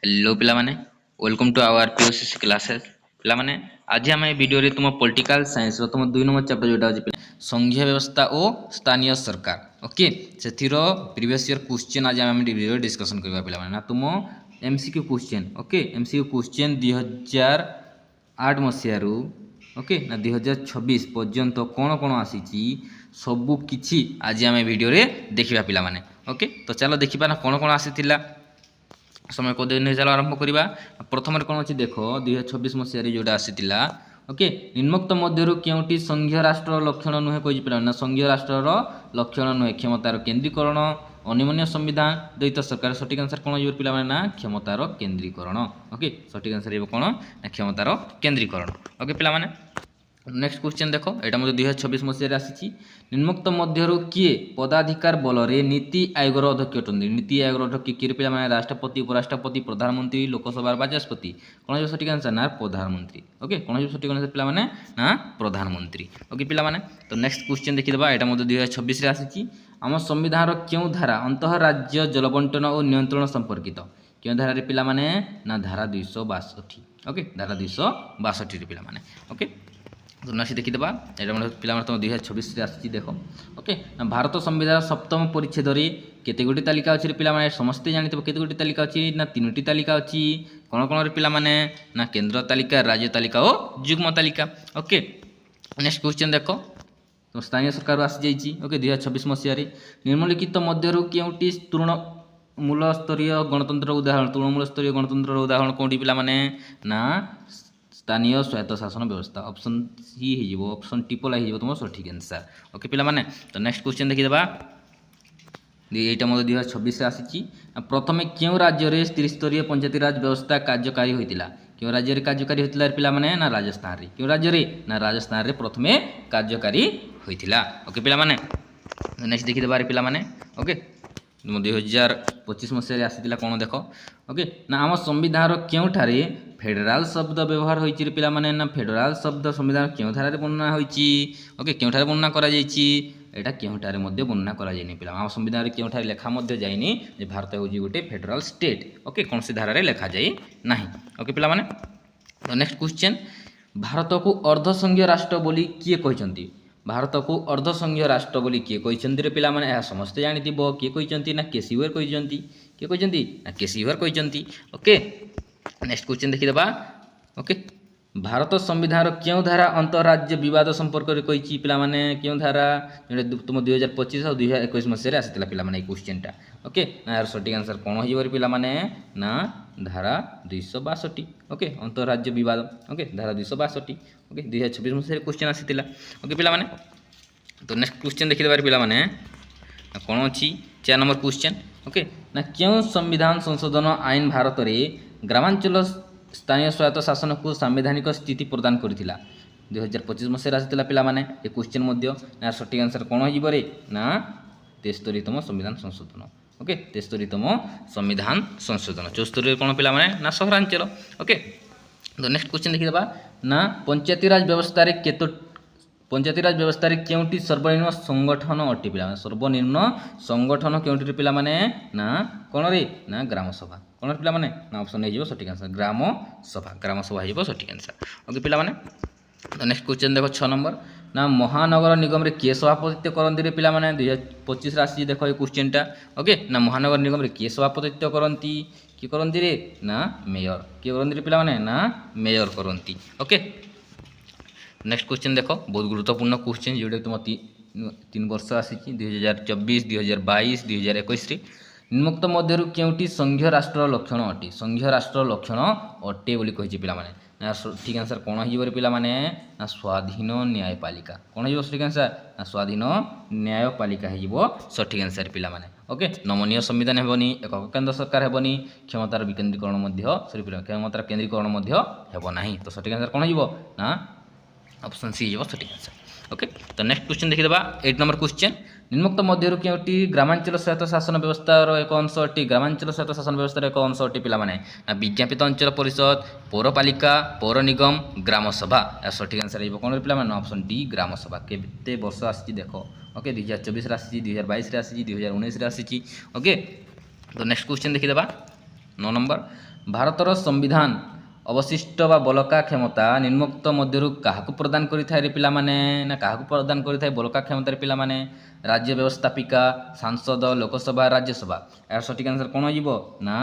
Hello पिला माने welcome to our पीओसीसी classes पिला माने आज हम ए वीडियो रे तुम पॉलिटिकल साइंस रो तुम 2 नंबर चैप्टर जोटा अछि संघीय व्यवस्था और स्थानीय सरकार ओके सेथिरो प्रीवियस ईयर क्वेश्चन आज हम वीडियो डिस्कशन करबा पिला माने ना तुम MCQ question okay MCQ question 2008 मसिया रु ओके ना 2026 पर्यंत कोन कोन आसीची सबु किछि आज हम वीडियो रे देखिबा पिला माने ओके तो चलो देखिबा ना कोन कोन आसीतिला समय को दिन चलो आरंभ करवा प्रथम कौन अच्छी देख 2026 मसीह जोटा आसीला ओके निम्नोक्त मध्य क्योंटी संघीय राष्ट्र लक्षण नुहे कही पाना संघीय राष्ट्र लक्षण नुहे क्षमतार केन्द्रीकरण अनिमन्य संविधान द्वैत सरकार सठिक आंसर कौन हो पाने ना क्षमतार केन्द्रीकरण ओके सठिक आंसर हो कौन ना क्षमतार केन्द्रीकरण ओके पिला माने नेक्स्ट क्वेश्चन देख यहाँ मतलब 2026 मसीह आसी निम्नोक्त मध्य किए पदाधिकार बल नीति आयोगर अध्यक्ष अटंती नीति आयोगर अध्यक्ष किए पे राष्ट्रपति उपराष्ट्रपति प्रधानमंत्री लोकसभा बाचस्पति कौन हो सठिक आंसर ना प्रधानमंत्री ओके कौन हो सठिक आंसर पे ना प्रधानमंत्री ओके पे तो नेक्स्ट क्वेश्चन देखीदा यहाँ मतलब 2026 आसी आम संविधान क्यों धारा अंतः राज्य जलबंटन और नियंत्रण संपर्कित क्यों धारा पिला ना धारा 262 ओके धारा 262 पिला ओके तो नेक्स्ट देखीदा यहाँ पे तुम 2026 आसी देख ओके भारत संविधान सप्तम परिच्छेद केते गोटी तालिका अच्छी पे समस्ते जानी केते गोटी तालिका अच्छी ना 3टी तालिका अच्छी कौन कौन पे ना केंद्र तालिका राज्य तालिका और युग्म तालिका ओके नेक्स्ट क्वेश्चन देख तो स्थानीय सरकार आसी जाइए ओके 2026 मसीह निम्नलिखित मध्य क्योंटी तृणमूल स्तरीय गणतंत्र उदाहरण तृणमूल स्तरीय गणतंत्र उदाहरण कौटी पे ना स्थानीय स्वायत्त शासन व्यवस्था ऑप्शन सी हो ऑप्शन टिपल हो तुम सठिक आंसर ओके पिला माने तो नेक्स्ट क्वेश्चन देखीदा यहाँ मतलब 2026 आसी प्रथम क्यों राज्य में त्रिस्तरीय पंचायती राज व्यवस्था कार्यकारी होता क्यों राज्य में कार्यकारी होता पे ना राजस्थान रे क्यों राज्य में ना राजस्थान रे प्रथम कार्यकारी होता ओके पिला नेक्स्ट देखीदा पे ओके 2025 मसीह आसीला कौन देख ओके ना आम संविधान क्योंठारे फेडराल शब्द व्यवहार होती पे ना फेडराल शब्द संविधान क्यों धारा वर्णना होती ओके क्योंठारे वर्णना करा जायछि एटा क्योंठारे मध्य वर्णना करा जायनि पिला आम संविधान क्योंठारे लेखा मध्य जायनि जे भारत होची गोटे फेडराल स्टेट ओके कौन सी धारा रे लेखा जाय नाही ओके पिला माने तो नेक्स्ट क्वेश्चन भारत को अर्धसंघीय राष्ट्र बोली किए कहचंती भारत को अर्धसंघीय राष्ट्र बोली किए कहचंती रे पिला माने यह समस्ते जानिथिबो किए कहचंती ना केसीवर कहचंती किए कहचंती ना केसीवर कहचंती ओके नेक्स्ट क्वेश्चन देखीदा ओके भारत संविधान क्यों धारा अंतरराज्य विवाद संपर्क कही पे क्यों धारा जो तुम 2025 और 2021 मसीह आसाला पे क्वेश्चनटा ओके ना यार सठिक आंसर कौन हो पे ना धारा 262 ओके अंतरराज्य विवाद ओके धारा 262 ओके 2026 मसीह क्वेश्चन आसाला ओके पे तो नेक्स्ट क्वेश्चन देखीदा पे कौन अच्छी 4 नंबर क्वेश्चन ओके ना क्यों संविधान संशोधन आईन भारत में ग्रामांचल स्थानीय स्वायत्त शासन को संवैधानिक स्थिति प्रदान करथिला 2025 मसीह आसाला पे क्वेश्चन ना सठिक आंसर कौन हो ना 73तम संविधान संशोधन ओके 73तम संविधान संशोधन 74 कौन पे ना सहरांचल ओके तो नेक्स्ट क्वेश्चन देखीदा ना पंचायती राज व्यवस्था पंचायती राज व्यवस्था क्योंटी सर्वनिम्न संगठन अटे पे सर्वनिम्न संगठन क्योंटी पे ना कौन रे ना ग्राम सभा कौन पे ना ऑप्शन हो सठिक आंसर ग्राम सभा हो सठिक आंसर ओके पे तो नेक्स्ट क्वेश्चन देख 6 नंबर ना महानगर निगम रे किए सभापतित्व करती पे 2025 आसी देख ये क्वेश्चनटा ओके ना महानगर निगम रे किए सभापतित्व करती किए करती रे ना मेयर किए करती पे ना मेयर करती ओके नेक्स्ट क्वेश्चन देख बहुत गुरुत्वपूर्ण क्वेश्चन जोटा तुम 3 वर्ष आसी 2024 2022 2021 निम्नोक्त मध्य क्योंटी संघीय राष्ट्र लक्षण अटे संघीय राष्ट्र लक्षण अटे बोली कही पे ना ठीक आंसर कौन हो पे ना स्वाधीन न्यायपालिका कौन हो सठिक आंसर ना स्वाधीन न्यायपालिका हो सठिक आंसर पे ओके नमनीय संविधान हेबनी एक केंद्र सरकार हेबनी क्षमतार विकेन्द्रीकरण क्षमतार केन्द्रीकरण हेब नाही तो सठिक आंसर कौन हो ना ऑप्शन सी हो सठिक आंसर ओके तो नेक्स्ट क्वेश्चन देखीदा 8 नंबर क्वेश्चन निम्नोक्त मध्य क्योंटी ग्रामांचल स्वायत्त शासन व्यवस्थार एक अंश अटे ग्रामांचल स्वायत्त शासन व्यवस्थार एक अंश अटे पे ना विज्ञापित अंचल परिषद पौरपालिका पौर निगम ग्राम सभा सठिक आंसर हो कौन पे ऑप्शन डी ग्राम सभा केते वर्ष आसी देख ओके 2024 आसी 2022 आसी 2019 आसी ओके तो नेक्स्ट क्वेश्चन देखीदा 9 नंबर ଭାରତର ସମ୍ବିଧାନ ଅବଶିଷ୍ଟ ବା ବଳକା କ୍ଷମତା ନିମ୍ନୋକ୍ତ ମଧ୍ୟରୁ କାହାକୁ ପ୍ରଦାନ କରିଥାଏ ରେ ପିଲାମାନେ ନା କାହାକୁ ପ୍ରଦାନ କରିଥାଏ ବଳକା କ୍ଷମତାରେ ପିଲାମାନେ ରାଜ୍ୟ ବ୍ୟବସ୍ଥାପିକା ସାଂସଦ ଲୋକସଭା ରାଜ୍ୟସଭା ଏହାର ସଠିକ୍ ଆନ୍ସର କ'ଣ ହେଇଯିବ ନା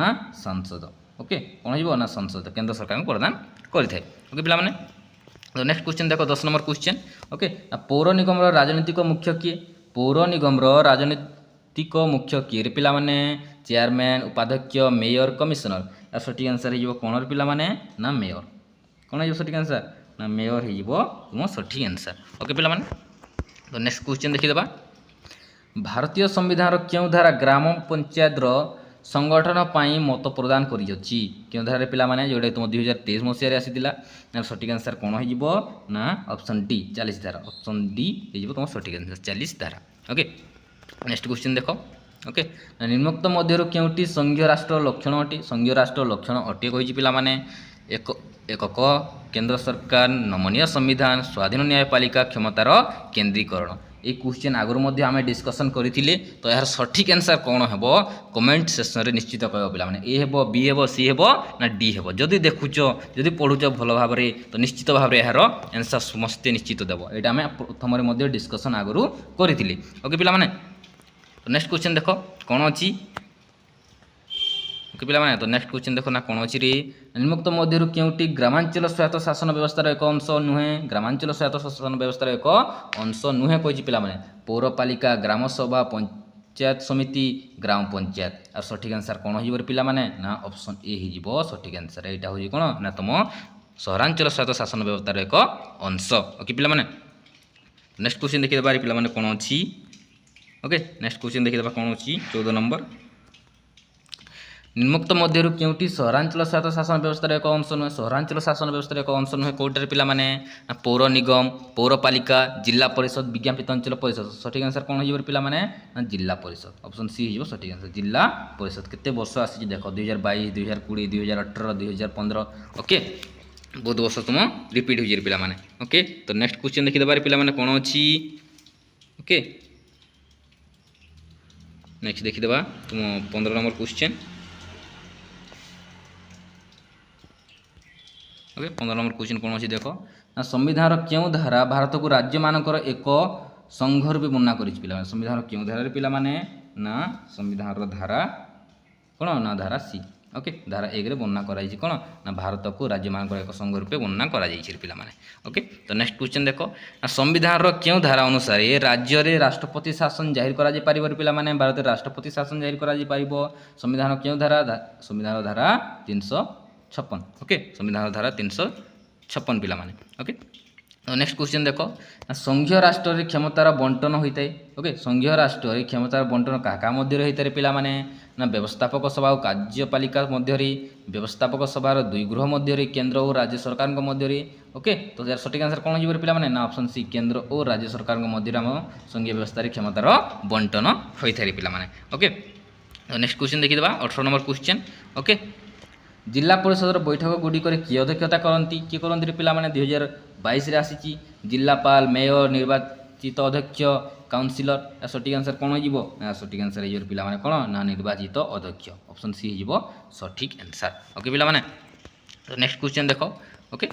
ସାଂସଦ ଓକେ କ'ଣ ହେଇଯିବ ନା ସଂସଦ କେନ୍ଦ୍ର ସରକାରଙ୍କୁ ପ୍ରଦାନ କରିଥାଏ ଓକେ ପିଲାମାନେ तो नेक्स्ट क्वेश्चन देखो 10 नंबर क्वेश्चन ओके पौर निगम राजनीतिक मुख्य किए पौर निगम राजनीतिक मुख्य किए रे पिला माने चेयरमैन उपाध्यक्ष मेयर कमिशनर यार सठिक आंसर हो कौन रे पिला माने ना मेयर कौन हो सठिक आंसर ना मेयर हो तुम सठिक आंसर ओके पिला माने तो नेक्स्ट क्वेश्चन देखिदेबा भारतीय संविधान क्यों धारा ग्राम पंचायत संगठन पाई मत प्रदान करिछि क्यों धारा पिला माने जोड़े तुम 2023 मसीह आसीला सठिक आंसर कौन हो ना ऑप्शन डी 40 धारा ऑप्शन डी हो तुम सठिक आंसर 40 धारा ओके नेक्स्ट क्वेश्चन देखो ओके निम्नोक्त मध्य क्योंटी संघीय राष्ट्र लक्षण अटे संघीय राष्ट्र लक्षण अटे कही पिला माने एकक केंद्र सरकार नमनीय संविधान स्वाधीन न्यायपालिका क्षमतार केन्द्रीकरण ये क्वेश्चन आगुरी मध्य आम डिस्कसन करथिले तो यार सठिक आंसर कौन हे कमेंट सेक्शन रे निश्चित कह पिला माने ए हेबो बी हेबो सी हेबो ना डी हेबो जदि देखुचो जदि पढुचो भल भाव रे तो निश्चित भाव रे यार आंसर समस्ते निश्चित देबो एटा आम प्रथम रे मध्य डिस्कसन आगुरू करथिले ओके पिला माने तो नेक्स्ट क्वेश्चन देखो कौन अच्छी ओके पिला माने तो नेक्स्ट क्वेश्चन देखो ना कौन अच्छी रे निम्नोक्त मध्य क्योंटी ग्रामांचल स्वायत्त शासन व्यवस्थार एक अंश नुहे ग्रामांचल स्वायत्त शासन व्यवस्थार एक अंश नुहे कही पिला माने पौरपालिका ग्राम सभा पंचायत समिति ग्राम पंचायत और सठिक आंसर कौन हो पिला माने ना ऑप्शन ए हो सठिक आंसर एटा हो कौन ना तुम सहरांचल स्वायत्त शासन व्यवस्थार एक अंश ओके पिला माने नेक्स्ट क्वेश्चन देखिए बारी पिला माने कौन अच्छी ओके नेक्स्ट क्वेश्चन देखिए कौन अच्छी 14 नंबर निम्नोक्त मध्य क्योंटी सहरांचल स्वायत्त शासन व्यवस्था एक अंश नुहे सहरांचल शासन व्यवस्था एक अंश नुहे कौटे पिला माने पौर निगम पौरपालिका जिला परिषद विज्ञापित अंचल परिषद सठिक आंसर कौन हो पिला माने जिला परिषद ऑप्शन सी हो सठिक आंसर जिला परिषद केते वर्ष आसी देख 2022 2020 2018 2015 ओके बहुत वर्ष तुम रिपीट हो पिला माने ओके तो नेक्स्ट क्वेश्चन देखि देबार पिला माने कौन अच्छी ओके नेक्स्ट देखि देबा तुम 15 number question okay 15 number question कौन अच्छी देख ना संविधान क्यों धारा भारत को राज्य मानकर एक संघ रूपे वर्णना कर संविधान क्यों धारा पिला माने ना संविधान धारा कौन ना धारा सी ओके धारा 1 रे वर्णना कराई कौन ना भारत को राज्य मानकर एक संघ रूपे वर्णना कराई पिला माने ओके तो नेक्स्ट क्वेश्चन देखो ना संविधान क्यों धारा अनुसार राज्य रे राष्ट्रपति शासन जाहिर करा जाय परिबो पिला माने भारत राष्ट्रपति शासन जाहिर करा जाय परिबो संविधान क्यों धारा संविधान धारा 356 ओके संविधान धारा 356 पिला माने ओके तो नेक्स्ट क्वेश्चन देखो संघीय राष्ट्र रे क्षमतार बंटन होता है ओके संघीय राष्ट्र रे क्षमतार बंटन क्या मध्य होता है पिला माने ना व्यवस्थापक सभा और कार्यपालिका मध्य व्यवस्थापक सभार दुई गृह मध्य केंद्र और राज्य सरकार मध्य ओके तो यार सठिक आंसर कौन हो पिला माने ना ऑप्शन सी केंद्र और राज्य सरकार मध्य आम संघीय व्यवस्था क्षमतार बंटन होता है पिला माने ओके तो नेक्स्ट क्वेश्चन देखिए 18 नंबर क्वेश्चन ओके जिला परिषद बैठक गुड़िक किए अध्यक्षता करती किए करती पिला माने 2022 आसी जिलापाल मेयर निर्वाचित अध्यक्ष काउंसिलर सठिक आंसर कौन हो सठिक आंसर हो पिला माने कौन ना निर्वाचित अध्यक्ष ऑप्शन सी हो सठिक आंसर ओके पिला माने तो नेक्स्ट क्वेश्चन देखो ओके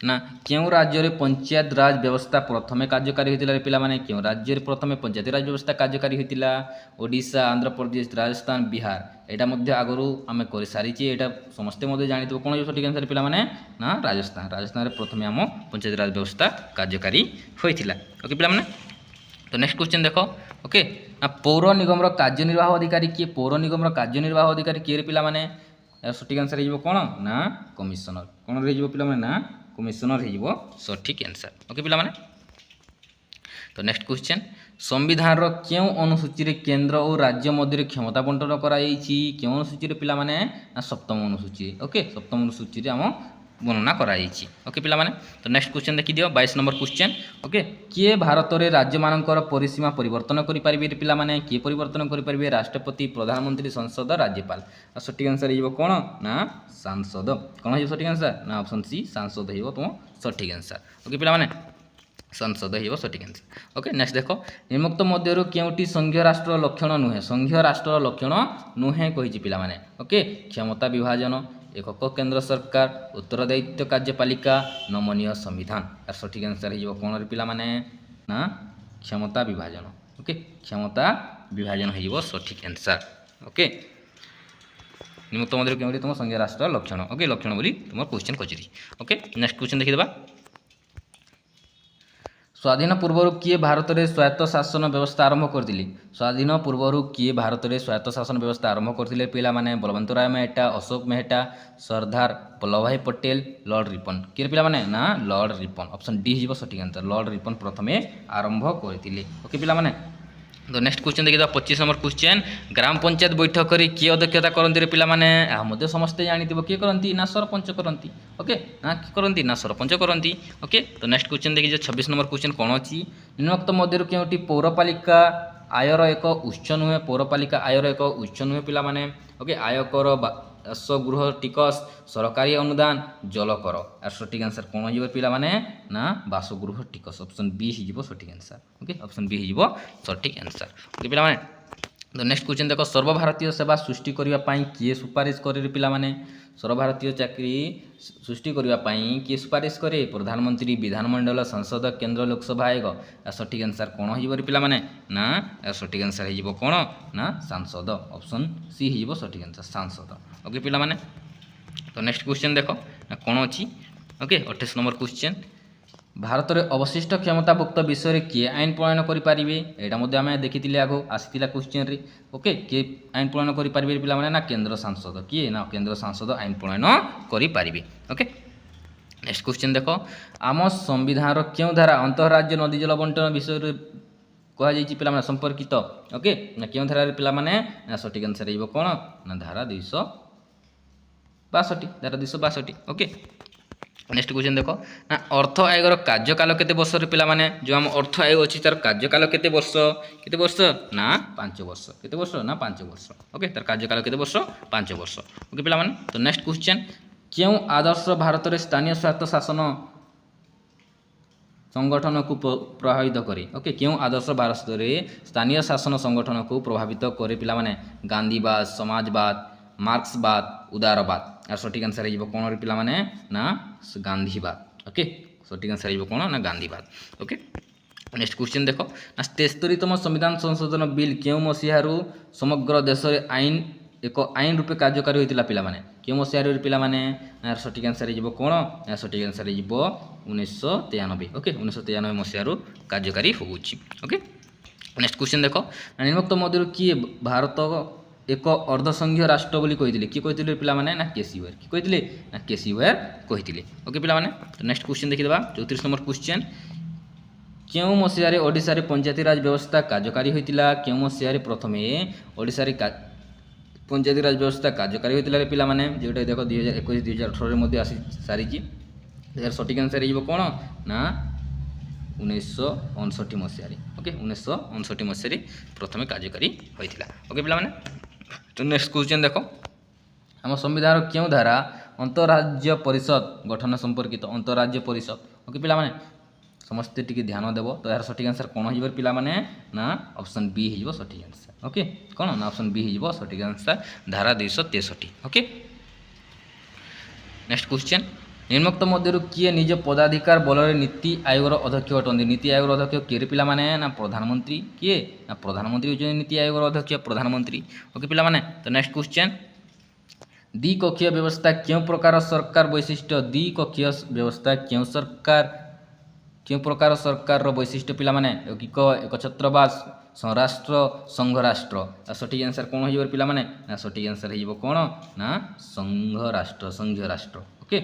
ना क्यों राज्य रे पंचायत राज व्यवस्था प्रथमे कार्यकारी होता पिला माने क्यों राज्य रे प्रथमे पंचायती राज व्यवस्था कार्यकारी होता ओडिशा आंध्र प्रदेश राजस्थान बिहार एटा मध्य आगरू आम कर सारी एटा समस्ते मध्य जानी कौन हो सठिक आंसर पिला माने ना राजस्थान राजस्थान रे प्रथमे आम पंचायती राज व्यवस्था कार्यकारी होइथिला ओके पिला माने तो नेक्स्ट क्वेश्चन देखो ओके ना पौर निगम कार्यनिर्वाह अधिकारी किए पौर निगम कार्यनिर्वाह अधिकारी किए पिला माने सठिक आंसर हो कौन ना कमिशनर कौन हो पिला माने ना कमिशनर हो सठिक आंसर ओके पिला माने तो नेक्स्ट क्वेश्चन संविधान क्यों अनुसूची केंद्र और राज्य मध्य क्षमता बंटन कराई क्यों अनुसूची पिला माने सप्तम अनुसूची ओके सप्तम अनुसूची आम वर्णना कराई ओके पिला माने तो नेक्स्ट क्वेश्चन देखि दियो 22 नंबर क्वेश्चन ओके किए भारत रे राज्य मानकर परिसीमा परिवर्तन करि परिबे पिला माने किए परिवर्तन करि परिबे राष्ट्रपति प्रधानमंत्री संसद राज्यपाल सठिक आंसर हो कौन ना सांसद कौन हो सठिक आंसर ना ऑप्शन सी सांसद हो तुम सठिक आंसर ओके पिला माने संसद हो सठिक आंसर ओके नेक्स्ट देखो निम्नोक्त मध्य क्योंटी संघीय राष्ट्र लक्षण नुहे संघीय राष्ट्र लक्षण नुहे कही पिला माने ओके क्षमता विभाजन एकक केन्द्र सरकार उत्तरदायित्व कार्यपालिका नमनीय संविधान यार सठिक आंसर हो कौन पिला माने ना क्षमता विभाजन ओके क्षमता विभाजन हो सठिक आंसर ओके निमुक्त मध्य क्यों तुम संघीय राष्ट्र लक्षण ओके लक्षण बोली तुम क्वेश्चन पचारि ओके नेक्स्ट क्वेश्चन देखिदेबा स्वाधीन पूर्वर किए भारत में स्वायत्त शासन व्यवस्था आरंभ करथिले स्वाधीन पूर्वर किए भारत में स्वायत्त शासन व्यवस्था आरंभ करथिले पिला माने बलवंत राय मेहटा अशोक मेहटा सरदार वल्लभ भाई पटेल लॉर्ड रिपन किए पिला माने ना लॉर्ड रिपन ऑप्शन डी हो सठिक आंसर लॉर्ड रिपन प्रथमे आरंभ करथिले ओके पिला माने तो नेक्स्ट क्वेश्चन देखिए 25 नंबर क्वेश्चन ग्राम पंचायत बैठक करी किए अध्यक्षता करती रे पिला माने मध्य समस्ते जानिथिबो किए करंती ना सरपंच करंती ओके ना कि करंती ना सरपंच करंती ओके तो नेक्स्ट क्वेश्चन देखिए 26 नंबर क्वेश्चन कौन अछि निम्नोक्त मध्य केउटी पौरपालिका आयर एक उच्च नुहे पौरपालिका आयर एक उच्च नुहे पिला माने ओके आयकर गृह टिकस सरकारी अनुदान जलकर यार सठिक आंसर कौन हो पिला माने ना बासगृह टिकस ऑप्शन बी हो सठिक आंसर ओके ऑप्शन बी हो सठिक आंसर ओके पिला माने तो नेक्स्ट क्वेश्चन देखो सर्वभारतीय सेवा सृष्टि करने किए सुपारिश करे पिला माने सर्वभारतीय चाकरी सृष्टि करने किए सुपारिश करे प्रधानमंत्री विधानमंडल संसद केंद्र लोकसभा आयोग या सठिक आंसर कौन हो पिला माने ना सठिक आंसर हो कौन ना सांसद ऑप्शन सी हो सठिक आंसर सांसद ओके पिला माने तो नेक्स्ट क्वेश्चन देखो कौन अच्छी ओके 28 नंबर क्वेश्चन भारत में अवशिष्ट क्षमताभुक्त विषय किए आईन प्रणयन करेंगे यहाँ आम देखी आग आसाला क्वेश्चन रे ओके किए आईन प्रणयन करेंगे पिला माने ना केंद्र सांसद किए ना केंद्र सांसद आईन प्रणयन करेंगे ओके नेक्स्ट क्वेश्चन देखो आम संविधान क्यों धारा अंतरराज्य नदी जल बंटन विषय कहुई पिला संपर्कित ओके ना क्यों धारा पिला माने ना सठिक आंसर हो कौन ना धारा 262 धारा 262 ओके नेक्स्ट क्वेश्चन देखो ना अर्थ आयोगर कार्यकाल केते वर्ष पिला माने जो आम अर्थ आयोग अच्छी तार कार्यकाल केते वर्ष ना 5 वर्ष केते वर्ष ना 5 वर्ष ओके तार कार्यकाल केते वर्ष 5 वर्ष ओके पिला माने तो नेक्स्ट क्वेश्चन क्यों आदर्श भारत में स्थानीय स्वायत्त शासन संगठन को प्रभावित करे ओके क्यों आदर्श भारत में स्थानीय शासन संगठन को प्रभावित करे पिला माने गांधीवाद समाजवाद मार्क्सवाद उदारवाद यार सठिक आंसर हो कौन पिला माने ना गांधीवाद ओके सठिक आंसर हो कौन ना गांधीवाद ओके नेक्स्ट क्वेश्चन देखो ना 73तम संविधान संशोधन बिल क्यों मसीहारू समग्र देश में आईन एक आईन रूपे कार्यकारी होता पिला माने क्यों मसीहारू पिला माने यार सठिक आंसर हो कौन यार सठिक आंसर हो 1993 ओके 1993 मसीहारू कार्यकारी होउछि ओके नेक्स्ट क्वेश्चन देखो निम्नोक्त मध्य किए भारत एक अर्धसंघीय राष्ट्र बोली कही किए कही पिला माने ना केसीवेयर किए कही ना केसीवेयर कही ओके पिला माने तो नेक्स्ट क्वेश्चन देखिदेबा 34 नंबर क्वेश्चन क्यों मसीहारे ओडिशा रे पंचायती राज व्यवस्था कार्यकारी होइतिला क्यों मसीहारे प्रथमे ओडिशा रे पंचायती राज व्यवस्था कार्यकारी होइतिला रे पिला माने जेटा देखो 2021 2018 रे मध्ये आसी सारी यार सठिक आंसर हो कौन ना 1959 मसीहारे ओके 1959 मसीहारे प्रथमे कार्यकारी होइतिला ओके पिला माने तो नेक्स्ट क्वेश्चन देखो आम संविधान क्यों धारा अंतरराज्य परिषद गठन संपर्कित अंतरराज्य परिषद ओके पिला माने समस्ते टिके ध्यान देव तो यार सठिक आंसर कौन हो पिला माने ना ऑप्शन बी हो सठिक आंसर ओके कौन ना ऑप्शन बी हो सठिक आंसर धारा 263 ओके नेक्स्ट क्वेश्चन निम्नोक्त मध्य किए निज पदाधिकार बल नीति आयोग अध्यक्ष अटंती नीति आयोग अध्यक्ष किए पिला माने ना प्रधानमंत्री किए ना प्रधानमंत्री होते नीति आयोग अध्यक्ष प्रधानमंत्री ओके पिला माने तो नेक्स्ट क्वेश्चन द्विकक्षीय व्यवस्था क्यों प्रकार सरकार वैशिष्ट्य द्विकक्षीय व्यवस्था क्यों प्रकार सरकार वैशिष्ट्य पिला माने एकछत्रवाद स्वराष्ट्र संघ राष्ट्र सठिक आंसर कौन हो पिला माने ना सठिक आंसर हो कौन ना संघ राष्ट्र ओके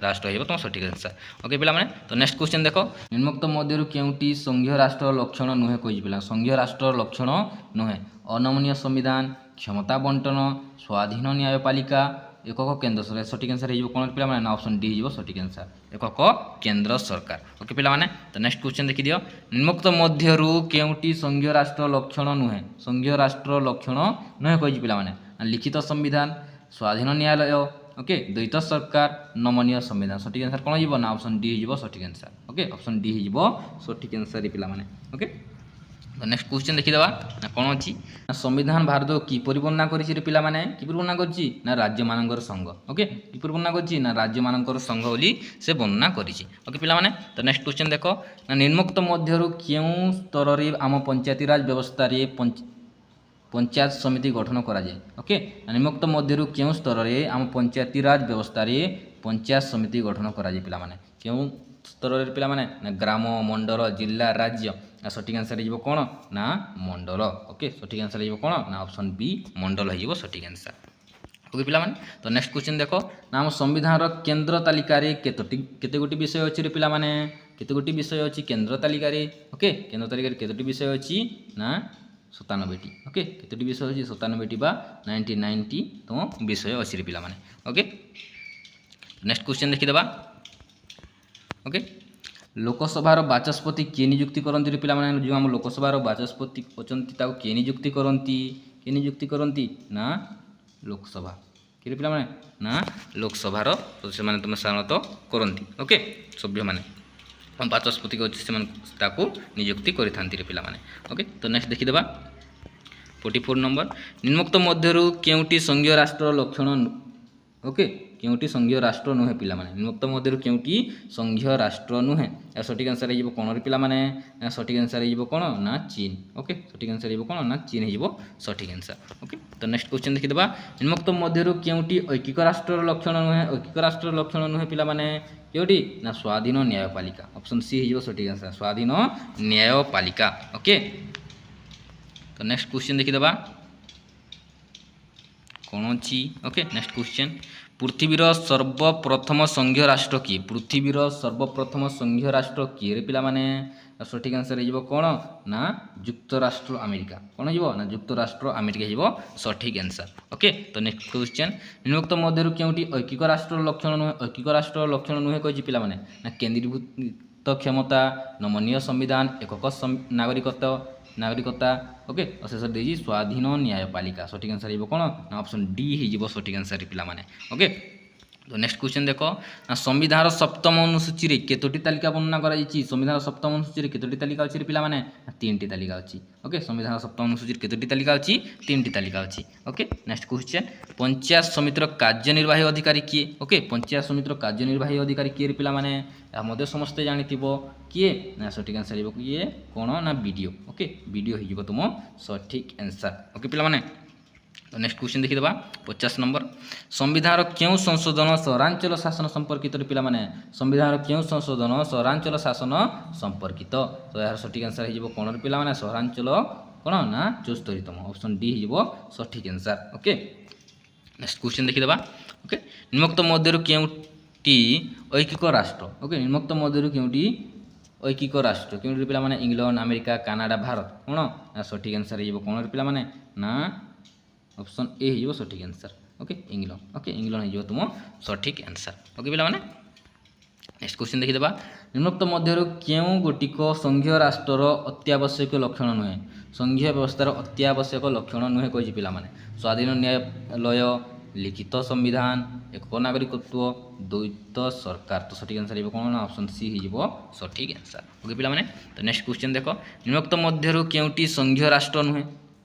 राष्ट्र हो तुम सठिक आंसर ओके पिला माने तो नेक्स्ट क्वेश्चन देखो निम्नोक्त मध्य केउटी संघीय राष्ट्र लक्षण नुहे कही पिला संघीय राष्ट्र लक्षण नुहे अनमनीय संविधान क्षमता बंटन स्वाधीन न्यायपालिका एकक केन्द्र सरकार सठिक आंसर हो कौन पिला माने ना ऑप्शन डी हो सठिक आंसर एकक केन्द्र सरकार ओके पिला माने तो नेक्स्ट क्वेश्चन देखि दियो निम्नोक्त मध्यरु केउटी संघीय राष्ट्र लक्षण नुहे संघीय राष्ट्र लक्षण नुहे कही पिला माने लिखित संविधान स्वाधीन न्यायालय ओके द्वैत सरकार नमनीय संविधान सठिक आंसर कौन हो ना ऑप्शन डी हो सठिक आंसर ओके ऑप्शन डी हो सठिक आंसर पिला माने ओके तो नेक्स्ट क्वेश्चन देखिदेवा ना कौन अच्छी ना संविधान भारत किपरि वर्णना करिछि रे पिला माने किपरि वर्णना करिछि ना राज्य मानकर संघ ओके किपरि वर्णना करिछि ना राज्य मानकर संघ बोली से वर्णना करिछि ओके पिला माने तो नेक्स्ट क्वेश्चन देखो ना निम्नोक्त मध्यरु केउ स्तर रे आम पंचायती राज व्यवस्था रे पंचायत समिति गठन करा जाए ओके निम्नोक्त मध्यरु केउ स्तर रे आम पंचायती राज व्यवस्था रे पंचायत समिति गठन करा जाए पिला माने केउ स्तर रे पिला माने ना ग्राम मंडल जिला राज्य सठिक आंसर हो कौन ना मंडल ओके सठिक आंसर हो कौन ना ऑप्शन बी मंडल हो सठिक आंसर ओके पिला माने तो नेक्स्ट क्वेश्चन देखो ना आम संविधान केंद्र तालिका रे केते गोटी विषय अछि रे पिला माने केते गोटी विषय अछि केंद्र तालिका रे ओके केंद्र तालिका रे केतोटी विषय अछि ना 97टी ओके केतोटी विषय अछि 97टी बा 90 तो विषय अछि रे पिला माने ओके नेक्स्ट क्वेश्चन देखि देबा ओके लोकसभार बाचस्पति किए नियुक्ति करती रे पिला माने जो आम लोकसभार बाचस्पति अछंती ताको किए नियुक्ति करती ना लोकसभा कि पिला माने ना लोकसभार से माने तुम साधारणतः करती ओके सभ्य माने बाचस्पति को से ताको नियुक्ति करिथांती रे पिला माने ओके तो नेक्स्ट देखि देबा 44 नंबर निम्नोक्त मध्यरु केउटी संघीय राष्ट्र लक्षण ओके केउटी संघीय राष्ट्र नुहे पिला माने निम्नोक्त मध्यरु केउटी संघीय राष्ट्र नुहे या सठिक आंसर हो कोन रे पिला माने सठिक आंसर हो कोन ना चीन ओके सठिक आंसर हो कोन ना चीन हो सठिक आंसर ओके तो नेक्स्ट क्वेश्चन देखि देबा निम्नोक्त मध्यरु केउटी ऐकिक राष्ट्र लक्षण नुहे ऐकिक राष्ट्र लक्षण नुहे पिला माने केउटी ना स्वाधीन न्यायपालिका ऑप्शन सी हो सठिक आंसर स्वाधीन न्यायपालिका ओके तो नेक्स्ट क्वेश्चन देखि देबा कौन अच्छी ओके नेक्स्ट क्वेश्चन पृथ्वीर सर्वप्रथम संघीय राष्ट्र किए पृथ्वीर सर्वप्रथम संघीय राष्ट्र किए रे पिला माने सठिक आंसर हो कौन ना युक्तराष्ट्र अमेरिका कौन हो ना युक्तराष्ट्र अमेरिका हो सठिक आंसर ओके तो नेक्स्ट क्वेश्चन निम्नोक्त मध्यरु केउटी ऐकिक राष्ट्र लक्षण नुहे ऐकिक राष्ट्र लक्षण नुहे कहि पिला माने ना केंद्रीभूत क्षमता नमनीय संविधान एकक नागरिकता ओके शेष देजी स्वाधीन न्यायपालिका सठिक आंसर हो कौन ना ऑप्शन डी हो सठिक आंसर पिला माने ओके तो नेक्स्ट क्वेश्चन देखो ना संविधान सप्तम अनुसूची रे केतोटी तालिका वर्णना करा जायछि संविधान सप्तम अनुसूची रे केतोटी तालिका अछि रे पिला माने तीनटी तालिका अछि ओके संविधान सप्तम अनुसूची रे केतोटी तालिका अछि तीनटी तालिका अछि ओके नेक्स्ट क्वेश्चन पंचायत समितिर कार्यनिर्वाही अधिकारी किए ओके पंचायत समितिर कार्यनिर्वाही अधिकारी किए रे पिला माने या मध्य समस्त जानिथिबो किए ना सठिक आंसर हो किए कोन ना वीडियो ओके वीडियो हो तुम सठिक आंसर ओके पिला माने तो नेक्स्ट क्वेश्चन देखि देबा 50 नंबर संविधान क्यों संशोधन सहरांचल शासन संपर्कित रे पिला माने संविधान क्यों संशोधन सहरांचल शासन संपर्कित तो यार सठिक आंसर हो कोन रे पिला माने सहरांचल कोन ना 74तम ऑप्शन डी हो सठिक आंसर ओके नेक्स्ट क्वेश्चन देखि देबा ओके निम्नोक्त मध्यरु केउटी ऐकिक राष्ट्र ओके निम्नोक्त मध्यरु केउटी ऐकिक राष्ट्र केउटी पिला माने इंग्लैंड अमेरिका कनाडा भारत कोन ना सठिक आंसर हो कोन रे पिला माने ना ऑप्शन ए हो सठिक आंसर ओके इंग्लैंड हो तुम सठिक आंसर ओके पिला माने नेक्स्ट क्वेश्चन देखि देबा निम्नोक्त मध्यरु केउ गोटिक संघीय राष्ट्र अत्यावश्यक लक्षण नुहे संघीय व्यवस्थार अत्यावश्यक लक्षण नुहे कहि पिला माने स्वाधीन न्यायालय लिखित संविधान एक नागरिकत्व द्वैत सरकार तो सठिक आंसर हो कौन ऑप्शन सी हो सठिक आंसर ओके पिला माने तो नेक्स्ट क्वेश्चन देखो निम्नोक्त मध्यरु केउटी संघीय राष्ट्र नुहे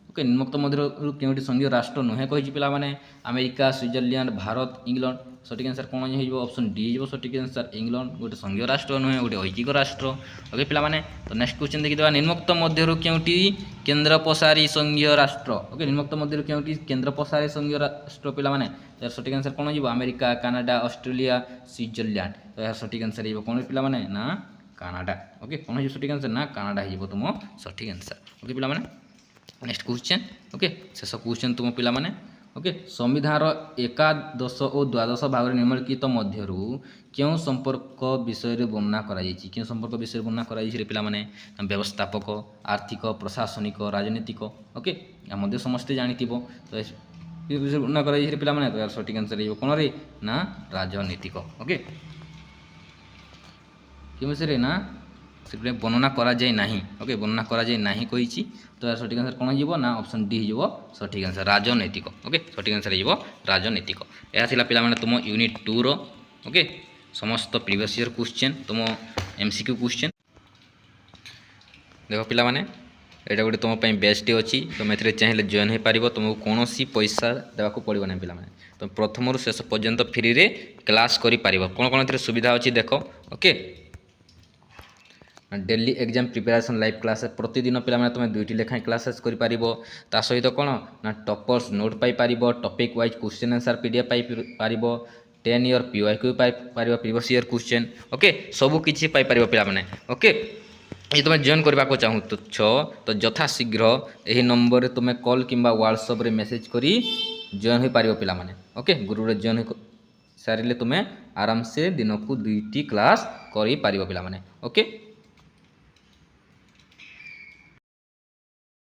ओके निम्नोक्त मध्यरु केउटी संघीय राष्ट्र नुहे कहि पिला माने अमेरिका स्विट्जरलैंड भारत इंग्लैंड सठिक आंसर कौन हो ऑप्शन डी हो सठिक आंसर इंग्लैंड गोटे संघीय राष्ट्र नुहे गोटे ऐकिक राष्ट्र ओके पिला माने तो नेक्स्ट क्वेश्चन देखि देबा निम्नोक्त मध्यरु केउटी केंद्र प्रसारी संघीय राष्ट्र ओके निम्नोक्त मध्यरु केउटी केंद्र प्रसारी संघीय राष्ट्र पिला माने यार सठिक आंसर कौन हो अमेरिका कनाडा ऑस्ट्रेलिया स्विट्जरलैंड तो यार सठिक आंसर हो कौन पिला माने ना कनाडा ओके कौन हो सठिक आंसर ना कनाडा हो तुम सठिक आंसर ओके पिला माने नेक्स्ट क्वेश्चन ओके शेष क्वेश्चन तुम पिला माने ओके संविधान एकादश और द्वादश भाग निम्नलिखित मध्यरु क्यों संपर्क विषय रे वर्णना करा जायछि क्यों संपर्क विषय वर्णना करा जायछि रे पिला माने व्यवस्थापक आर्थिक प्रशासनिक राजनीतिक ओके या मध्य समस्त जानिथिबो तो ये विषय वर्णना करा जायछि रे पिला माने तो यार सठिक आंसर हो कोन रे ना राजनीतिक ओके कि विषय रे ना से वर्णना करा जाय नाही ओके वर्णना करा जाय नाही कहिछि तो यार सठिक आंसर कौन हो ना ऑप्शन डी हो सठिक आंसर राजनैतिक ओके सठिक आंसर हो राजनैतिक यह थिला पिला माने तुम यूनिट 2 रो ओके समस्त प्रीवियस ईयर क्वेश्चन तुम एमसीक्यू क्वेश्चन देखो पिला माने एटा गोटे तुम बेस्ट अच्छी तुम ए चाहिए जॉइन हो पार तुमको कौन पैसा देवाक पड़ो ना पे तुम प्रथम शेष पर्यंत फ्री रे क्लास कर कौन कौन ए सुविधा अच्छी देख okay daily exam preparation live class प्रतिदिन पे तुम दुईटी लेखाएं क्लासेस कर सहित कौन ना toppers note Piper topic wise question answer PDF Piper 10 year PYQ Piper previous year question okay सबू किसी पाइपर पे ओके ये तुम जॉइन करने को चाहूँ तो यथाशीघ्र यही नंबर तुम कॉल किंबा व्हाट्सएप रे मेसेज करी जॉइन हो पार पे ओके ग्रुप रे जॉइन सारे तुम आराम से दिन को 2टी क्लास कर पार पे ओके।